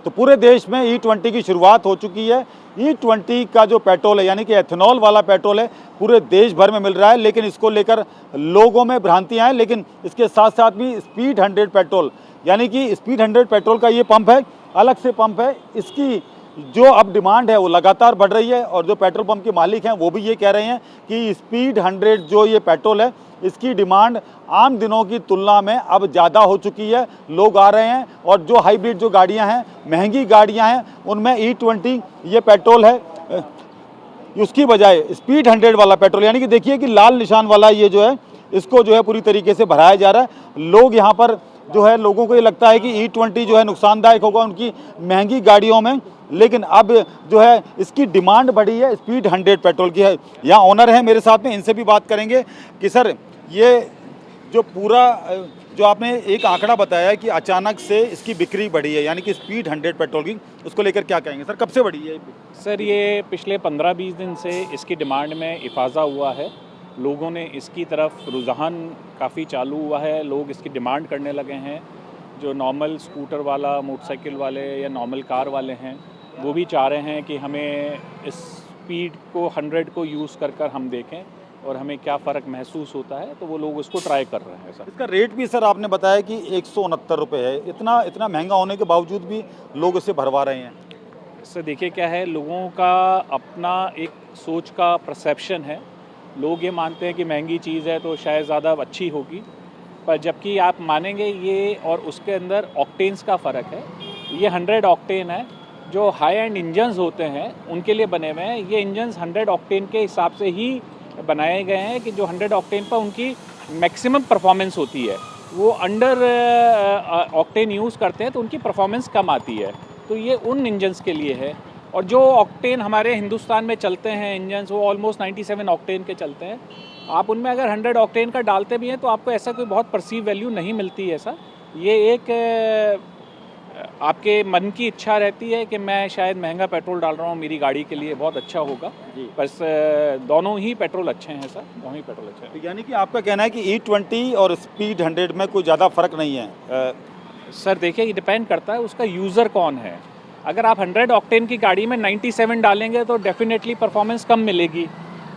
तो पूरे देश में E20 की शुरुआत हो चुकी है। E20 का जो पेट्रोल है यानी कि एथेनॉल वाला पेट्रोल है पूरे देश भर में मिल रहा है, लेकिन इसको लेकर लोगों में भ्रांतियां हैं। लेकिन इसके साथ साथ भी स्पीड 100 पेट्रोल यानी कि स्पीड 100 पेट्रोल का ये पंप है, अलग से पंप है, इसकी जो अब डिमांड है वो लगातार बढ़ रही है। और जो पेट्रोल पंप के मालिक हैं वो भी ये कह रहे हैं कि स्पीड 100 जो ये पेट्रोल है इसकी डिमांड आम दिनों की तुलना में अब ज़्यादा हो चुकी है, लोग आ रहे हैं। और जो हाइब्रिड जो गाड़ियां हैं, महंगी गाड़ियां हैं, उनमें E20 ये पेट्रोल है, उसकी बजाय स्पीड 100 वाला पेट्रोल यानी कि देखिए कि लाल निशान वाला ये जो है इसको जो है पूरी तरीके से भराया जा रहा है। लोग यहाँ पर जो है, लोगों को ये लगता है कि E20 जो है नुकसानदायक होगा उनकी महंगी गाड़ियों में, लेकिन अब जो है इसकी डिमांड बढ़ी है, स्पीड 100 पेट्रोल की है। यहाँ ओनर है मेरे साथ में, इनसे भी बात करेंगे कि सर ये जो पूरा जो आपने एक आंकड़ा बताया कि अचानक से इसकी बिक्री बढ़ी है यानी कि स्पीड 100 पेट्रोल की, उसको लेकर क्या कहेंगे सर, कब से बढ़ी है? सर ये पिछले 15-20 दिन से इसकी डिमांड में इफाजा हुआ है। लोगों ने इसकी तरफ रुझान काफ़ी चालू हुआ है, लोग इसकी डिमांड करने लगे हैं। जो नॉर्मल स्कूटर वाला, मोटरसाइकिल वाले या नॉर्मल कार वाले हैं वो भी चाह रहे हैं कि हमें इस स्पीड को 100 को यूज़ कर हम देखें और हमें क्या फ़र्क महसूस होता है, तो वो लोग उसको ट्राई कर रहे हैं। सर इसका रेट भी सर आपने बताया कि 169 रुपये है, इतना महंगा होने के बावजूद भी लोग इसे भरवा रहे हैं। सर देखिए क्या है, लोगों का अपना एक सोच का परसेप्शन है। लोग ये मानते हैं कि महंगी चीज़ है तो शायद ज़्यादा अच्छी होगी, पर जबकि आप मानेंगे ये और उसके अंदर ऑक्टेन्स का फ़र्क है। ये 100 ऑक्टेन है, जो हाई एंड इंजन्स होते हैं उनके लिए बने हुए हैं। ये इंजन्स 100 ऑक्टेन के हिसाब से ही बनाए गए हैं कि जो 100 ऑक्टेन पर उनकी मैक्सिमम परफॉर्मेंस होती है। वो अंडर ऑक्टेन यूज़ करते हैं तो उनकी परफॉर्मेंस कम आती है, तो ये उन इंजन्स के लिए है। और जो ऑक्टेन हमारे हिंदुस्तान में चलते हैं इंजन्स, वो ऑलमोस्ट 97 ऑक्टेन के चलते हैं। आप उनमें अगर 100 ऑक्टेन का डालते भी हैं तो आपको ऐसा कोई बहुत परसीव वैल्यू नहीं मिलती है। ऐसा ये एक आपके मन की इच्छा रहती है कि मैं शायद महंगा पेट्रोल डाल रहा हूँ, मेरी गाड़ी के लिए बहुत अच्छा होगा। बस दोनों ही पेट्रोल अच्छे हैं सर, दोनों ही पेट्रोल अच्छे हैं। यानी कि आपका कहना है कि E20 और स्पीड 100 में कोई ज़्यादा फ़र्क नहीं है? सर देखिए ये डिपेंड करता है उसका यूज़र कौन है। अगर आप 100 ऑक्टेन की गाड़ी में 97 डालेंगे तो डेफिनेटली परफॉर्मेंस कम मिलेगी,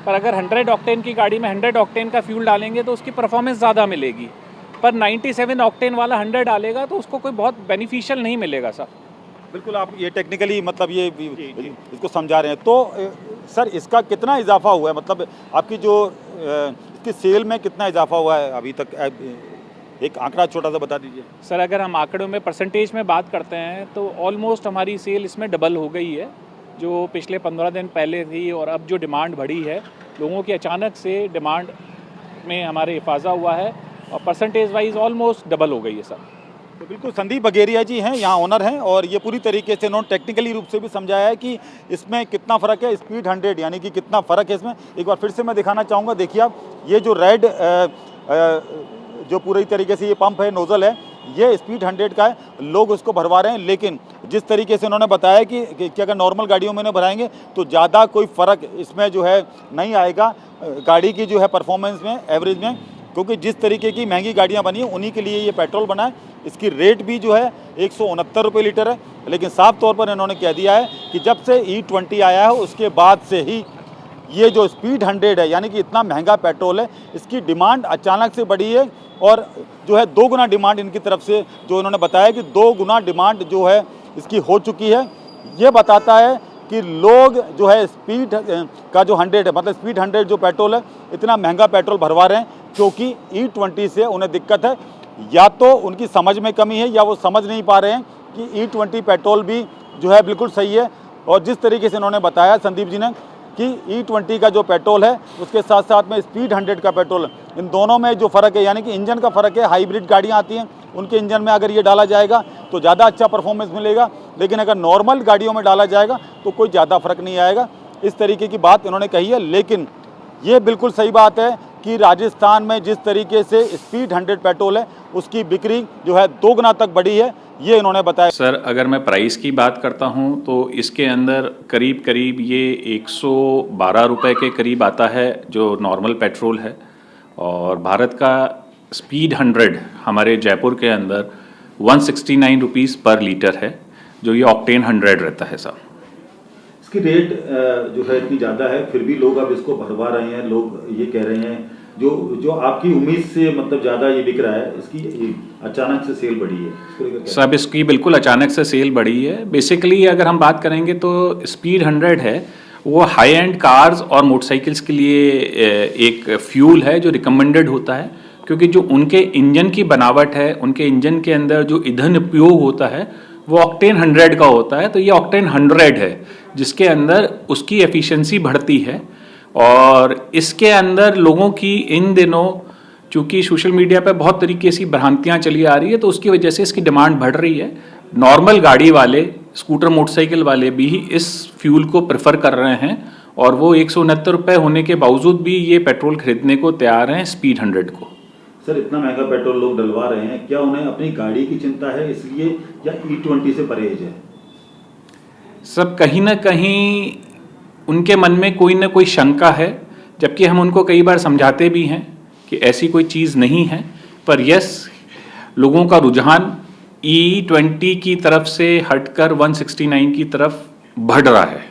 पर अगर 100 ऑक्टेन की गाड़ी में 100 ऑक्टेन का फ्यूल डालेंगे तो उसकी परफॉर्मेंस ज़्यादा मिलेगी। पर 97 ऑक्टेन वाला 100 डालेगा तो उसको कोई बहुत बेनिफिशियल नहीं मिलेगा सर। बिल्कुल, आप ये टेक्निकली मतलब ये इसको समझा रहे हैं। तो सर इसका कितना इजाफा हुआ है, मतलब आपकी जो इसकी सेल में कितना इजाफा हुआ है अभी तक, एक आंकड़ा छोटा सा बता दीजिए। सर अगर हम आंकड़ों में परसेंटेज में बात करते हैं तो ऑलमोस्ट हमारी सेल इसमें डबल हो गई है, जो पिछले 15 दिन पहले थी। और अब जो डिमांड बढ़ी है, लोगों की अचानक से डिमांड में हमारे इफाजा हुआ है और परसेंटेज वाइज ऑलमोस्ट डबल हो गई है सर। तो बिल्कुल संदीप बगेरिया जी हैं, यहाँ ओनर हैं, और ये पूरी तरीके से उन्होंने टेक्निकली रूप से भी समझाया है कि इसमें कितना फ़र्क है, स्पीड 100 यानी कि कितना फ़र्क है इसमें। एक बार फिर से मैं दिखाना चाहूँगा, देखिए आप ये जो रेड जो पूरी तरीके से ये पंप है, नोज़ल है, ये स्पीड 100 का है, लोग उसको भरवा रहे हैं। लेकिन जिस तरीके से उन्होंने बताया कि अगर नॉर्मल गाड़ियों में भराएंगे तो ज़्यादा कोई फ़र्क इसमें जो है नहीं आएगा गाड़ी की जो है परफॉर्मेंस में, एवरेज में, क्योंकि जिस तरीके की महंगी गाड़ियां बनी हैं उन्हीं के लिए ये पेट्रोल बना है। इसकी रेट भी जो है 169 रुपये लीटर है। लेकिन साफ तौर पर इन्होंने कह दिया है कि जब से E20 आया है उसके बाद से ही ये जो स्पीड 100 है यानी कि इतना महंगा पेट्रोल है, इसकी डिमांड अचानक से बढ़ी है। और जो है 2 गुना डिमांड इनकी तरफ से, जो इन्होंने बताया कि 2 गुना डिमांड जो है इसकी हो चुकी है। ये बताता है कि लोग जो है स्पीड का जो 100 है, मतलब स्पीड 100 जो पेट्रोल है, इतना महंगा पेट्रोल भरवा रहे हैं क्योंकि E20 से उन्हें दिक्कत है। या तो उनकी समझ में कमी है या वो समझ नहीं पा रहे हैं कि E20 पेट्रोल भी जो है बिल्कुल सही है। और जिस तरीके से इन्होंने बताया संदीप जी ने कि E20 का जो पेट्रोल है उसके साथ साथ में स्पीड 100 का पेट्रोल, इन दोनों में जो फ़र्क है यानी कि इंजन का फ़र्क है। हाइब्रिड गाड़ियाँ आती हैं, उनके इंजन में अगर ये डाला जाएगा तो ज़्यादा अच्छा परफॉर्मेंस मिलेगा, लेकिन अगर नॉर्मल गाड़ियों में डाला जाएगा तो कोई ज़्यादा फ़र्क नहीं आएगा। इस तरीके की बात इन्होंने कही है। लेकिन ये बिल्कुल सही बात है कि राजस्थान में जिस तरीके से स्पीड 100 पेट्रोल है उसकी बिक्री जो है 2 गुना तक बढ़ी है, ये इन्होंने बताया। सर अगर मैं प्राइस की बात करता हूँ तो इसके अंदर करीब करीब ये 112 रुपये के करीब आता है जो नॉर्मल पेट्रोल है। और भारत का स्पीड 100 हमारे जयपुर के अंदर 169 रुपीज़ पर लीटर है, जो ये ऑक्टेन 100 रहता है साहब। इसकी रेट जो है इतनी ज़्यादा है, फिर भी लोग अब इसको भरवा रहे हैं। लोग ये कह रहे हैं जो जो आपकी उम्मीद से मतलब ज़्यादा ये बिक रहा है, इसकी अचानक से सेल बढ़ी है, इसको लेकर क्या? सब इसकी बिल्कुल अचानक से सेल बढ़ी है। बेसिकली अगर हम बात करेंगे तो स्पीड 100 है वो हाई एंड कार्स और मोटरसाइकिल्स के लिए एक फ्यूल है जो रिकमेंडेड होता है, क्योंकि जो उनके इंजन की बनावट है, उनके इंजन के अंदर जो ईंधन उपयोग होता है वो ऑक्टेन 100 का होता है। तो ये ऑक्टेन 100 है जिसके अंदर उसकी एफिशिएंसी बढ़ती है। और इसके अंदर लोगों की इन दिनों चूँकि सोशल मीडिया पे बहुत तरीके से भ्रांतियाँ चली आ रही है, तो उसकी वजह से इसकी डिमांड बढ़ रही है। नॉर्मल गाड़ी वाले, स्कूटर मोटरसाइकिल वाले भी इस फ्यूल को प्रेफर कर रहे हैं और वो 169 रुपये होने के बावजूद भी ये पेट्रोल खरीदने को तैयार हैं स्पीड 100 को। सर इतना महंगा पेट्रोल लोग डलवा रहे हैं, क्या उन्हें अपनी गाड़ी की चिंता है इसलिए, या E20 से परहेज है? सब कहीं ना कहीं उनके मन में कोई ना कोई शंका है, जबकि हम उनको कई बार समझाते भी हैं कि ऐसी कोई चीज़ नहीं है। पर यस, लोगों का रुझान E20 की तरफ से हटकर 169 की तरफ बढ़ रहा है।